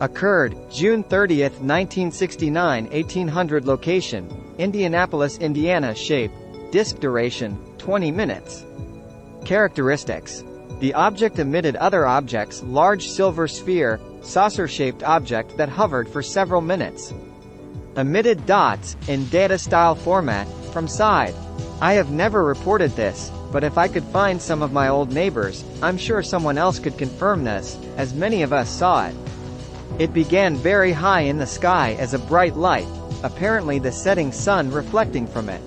Occurred, June 30, 1969, 1800 location, Indianapolis, Indiana. Shape, disk duration, 20 minutes. Characteristics. The object emitted other objects, large silver sphere, saucer-shaped object that hovered for several minutes. Emitted dots, in data-style format, from side. I have never reported this, but if I could find some of my old neighbors, I'm sure someone else could confirm this, as many of us saw it. It began very high in the sky as a bright light, apparently the setting sun reflecting from it.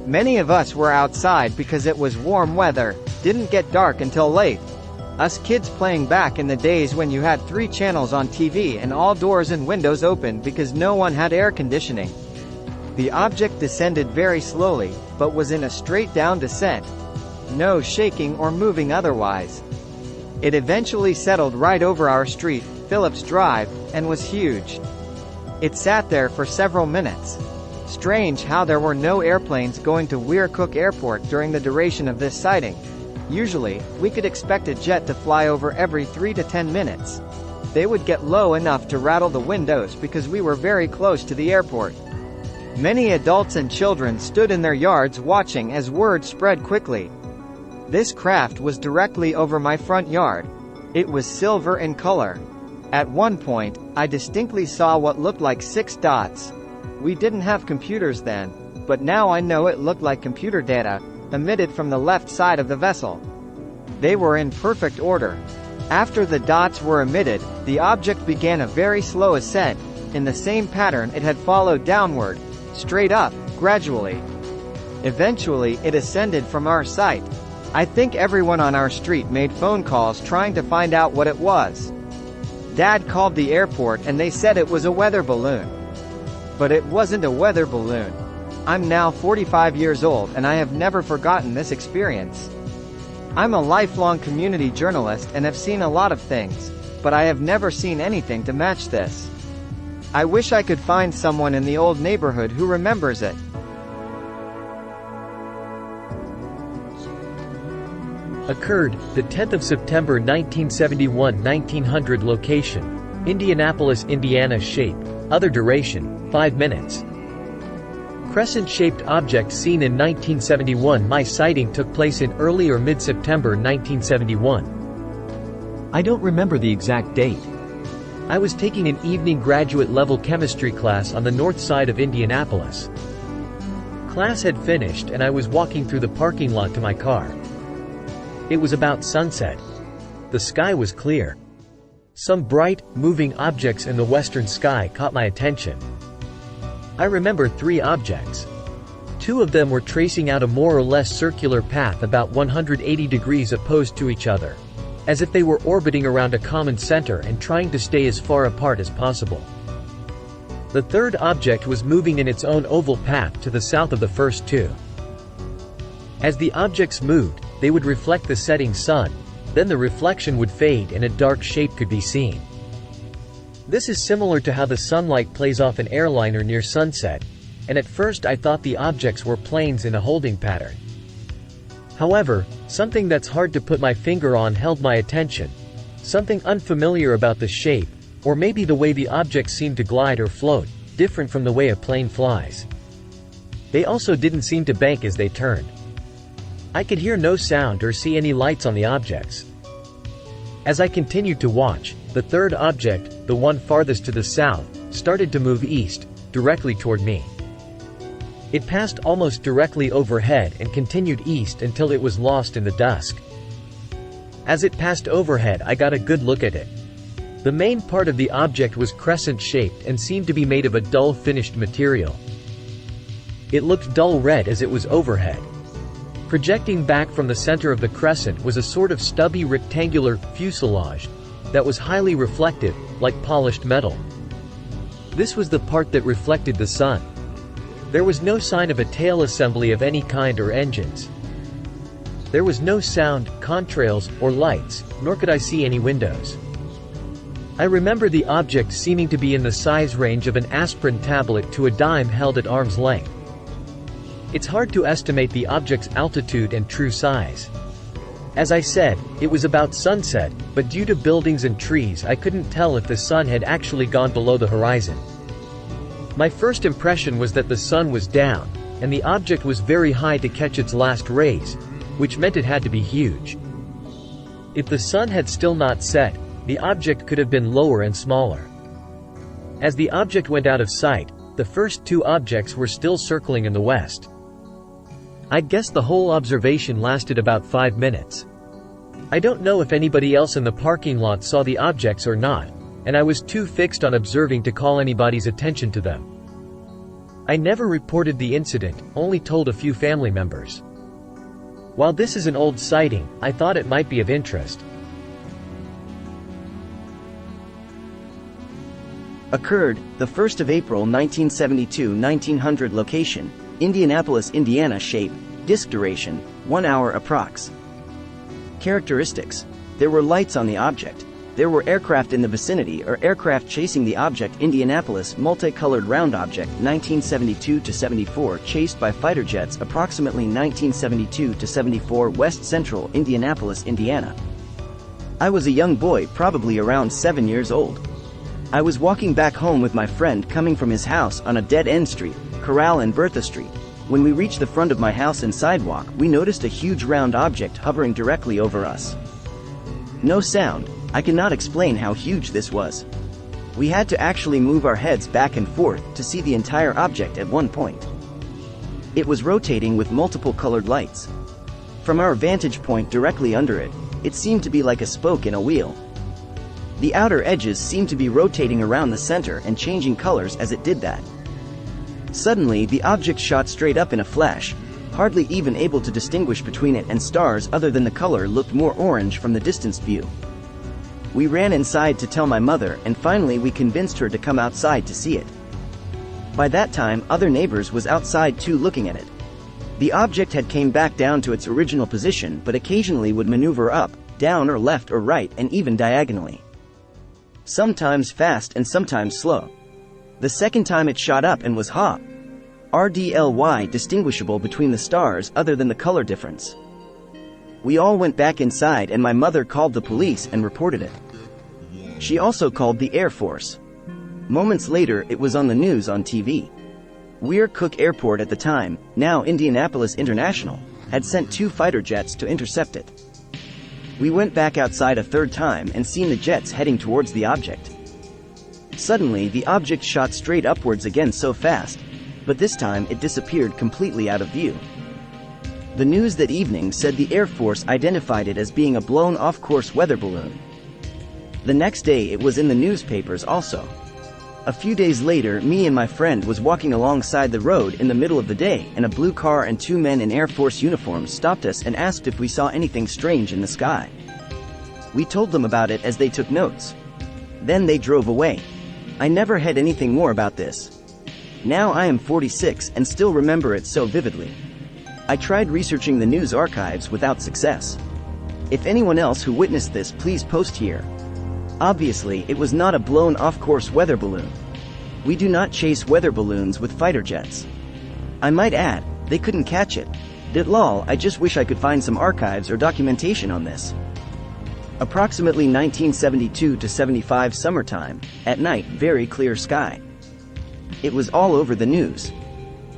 Many of us were outside because it was warm weather, didn't get dark until late. Us kids playing back in the days when you had 3 channels on TV and all doors and windows open because no one had air conditioning. The object descended very slowly, but was in a straight down descent. No shaking or moving otherwise. It eventually settled right over our street, Phillips Drive, and was huge. It sat there for several minutes. Strange how there were no airplanes going to Weircook Airport during the duration of this sighting. Usually, we could expect a jet to fly over every 3 to 10 minutes. They would get low enough to rattle the windows because we were very close to the airport. Many adults and children stood in their yards watching as word spread quickly. This craft was directly over my front yard. It was silver in color. At one point, I distinctly saw what looked like 6 dots. We didn't have computers then, but now I know it looked like computer data, emitted from the left side of the vessel. They were in perfect order. After the dots were emitted, the object began a very slow ascent, in the same pattern it had followed downward, straight up, gradually. Eventually it ascended from our sight. I think everyone on our street made phone calls trying to find out what it was. Dad called the airport and they said it was a weather balloon. But it wasn't a weather balloon. I'm now 45 years old and I have never forgotten this experience. I'm a lifelong community journalist and have seen a lot of things, but I have never seen anything to match this. I wish I could find someone in the old neighborhood who remembers it. Occurred, the 10th of September 1971, 1900 location, Indianapolis, Indiana. Shape, other duration, 5 minutes. Crescent-shaped object seen in 1971. My sighting took place in early or mid-September 1971. I don't remember the exact date. I was taking an evening graduate-level chemistry class on the north side of Indianapolis. Class had finished and I was walking through the parking lot to my car. It was about sunset. The sky was clear. Some bright, moving objects in the western sky caught my attention. I remember 3 objects. 2 of them were tracing out a more or less circular path about 180 degrees opposed to each other, as if they were orbiting around a common center and trying to stay as far apart as possible. The 3rd object was moving in its own oval path to the south of the first 2. As the objects moved, they would reflect the setting sun, then the reflection would fade and a dark shape could be seen. This is similar to how the sunlight plays off an airliner near sunset, and at first I thought the objects were planes in a holding pattern. However, something that's hard to put my finger on held my attention. Something unfamiliar about the shape, or maybe the way the objects seemed to glide or float, different from the way a plane flies. They also didn't seem to bank as they turned. I could hear no sound or see any lights on the objects. As I continued to watch, the 3rd object, the one farthest to the south, started to move east, directly toward me. It passed almost directly overhead and continued east until it was lost in the dusk. As it passed overhead, I got a good look at it. The main part of the object was crescent-shaped and seemed to be made of a dull finished material. It looked dull red as it was overhead. Projecting back from the center of the crescent was a sort of stubby rectangular fuselage that was highly reflective, like polished metal. This was the part that reflected the sun. There was no sign of a tail assembly of any kind or engines. There was no sound, contrails, or lights, nor could I see any windows. I remember the object seeming to be in the size range of an aspirin tablet to a dime held at arm's length. It's hard to estimate the object's altitude and true size. As I said, it was about sunset, but due to buildings and trees I couldn't tell if the sun had actually gone below the horizon. My first impression was that the sun was down, and the object was very high to catch its last rays, which meant it had to be huge. If the sun had still not set, the object could have been lower and smaller. As the object went out of sight, the first two objects were still circling in the west. I'd guess the whole observation lasted about 5 minutes. I don't know if anybody else in the parking lot saw the objects or not, and I was too fixed on observing to call anybody's attention to them. I never reported the incident, only told a few family members. While this is an old sighting, I thought it might be of interest. Occurred, the 1st of April 1972, 1900 location, Indianapolis, Indiana. Shape, disk duration, 1 hour approx. Characteristics: there were lights on the object. There were aircraft in the vicinity or aircraft chasing the object. Indianapolis, multicolored round object, 1972-74, chased by fighter jets, approximately 1972-74, west central Indianapolis, Indiana. I was a young boy, probably around 7 years old. I was walking back home with my friend coming from his house on a dead-end street, Corral and Bertha Street. When we reached the front of my house and sidewalk, we noticed a huge round object hovering directly over us. No sound. I cannot explain how huge this was. We had to actually move our heads back and forth to see the entire object at one point. It was rotating with multiple colored lights. From our vantage point directly under it, it seemed to be like a spoke in a wheel. The outer edges seemed to be rotating around the center and changing colors as it did that. Suddenly, the object shot straight up in a flash, hardly even able to distinguish between it and stars other than the color looked more orange from the distance view. We ran inside to tell my mother, and finally we convinced her to come outside to see it. By that time, other neighbors was outside too looking at it. The object had came back down to its original position but occasionally would maneuver up, down or left or right and even diagonally. Sometimes fast and sometimes slow. The second time it shot up and was RDLY distinguishable between the stars other than the color difference. We all went back inside and my mother called the police and reported it. She also called the Air Force. Moments later it was on the news on TV. Weir Cook Airport at the time, now Indianapolis International, had sent 2 fighter jets to intercept it. We went back outside a third time and seen the jets heading towards the object. Suddenly the object shot straight upwards again so fast, but this time it disappeared completely out of view. The news that evening said the Air Force identified it as being a blown off-course weather balloon. The next day it was in the newspapers also. A few days later, me and my friend was walking alongside the road in the middle of the day and a blue car and 2 men in Air Force uniforms stopped us and asked if we saw anything strange in the sky. We told them about it as they took notes. Then they drove away. I never had anything more about this. Now I am 46 and still remember it so vividly. I tried researching the news archives without success. If anyone else who witnessed this, please post here. Obviously, it was not a blown off-course weather balloon. We do not chase weather balloons with fighter jets. I might add, they couldn't catch it. Lol, I just wish I could find some archives or documentation on this. Approximately 1972-75 summertime, at night, very clear sky. It was all over the news.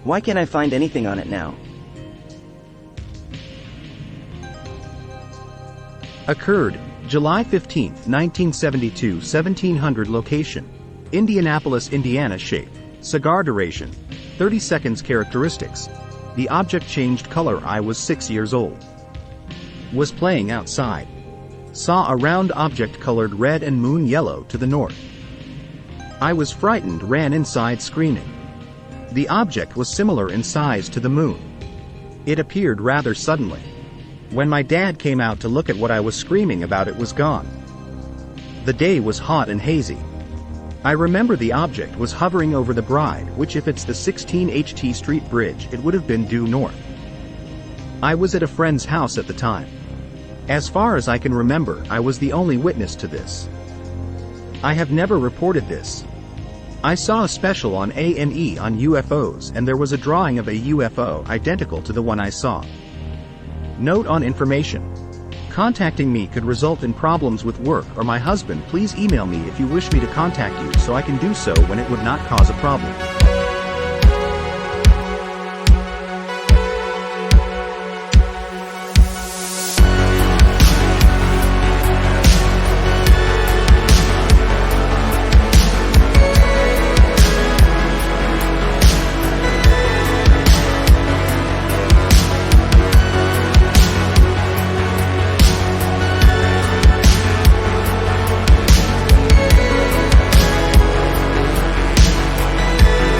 Why can't I find anything on it now? Occurred, July 15, 1972, 1700 location, Indianapolis, Indiana. Shape, cigar duration, 30 seconds. Characteristics: the object changed color. I was 6 years old. Was playing outside. Saw a round object colored red and moon yellow to the north. I was frightened, ran inside screaming. The object was similar in size to the moon. It appeared rather suddenly. When my dad came out to look at what I was screaming about, it was gone. The day was hot and hazy. I remember the object was hovering over the Bride, which if it's the 16 HT Street Bridge, it would have been due north. I was at a friend's house at the time. As far as I can remember, I was the only witness to this. I have never reported this. I saw a special on A&E on UFOs and there was a drawing of a UFO identical to the one I saw. Note on information. Contacting me could result in problems with work or my husband. Please email me if you wish me to contact you so I can do so when it would not cause a problem.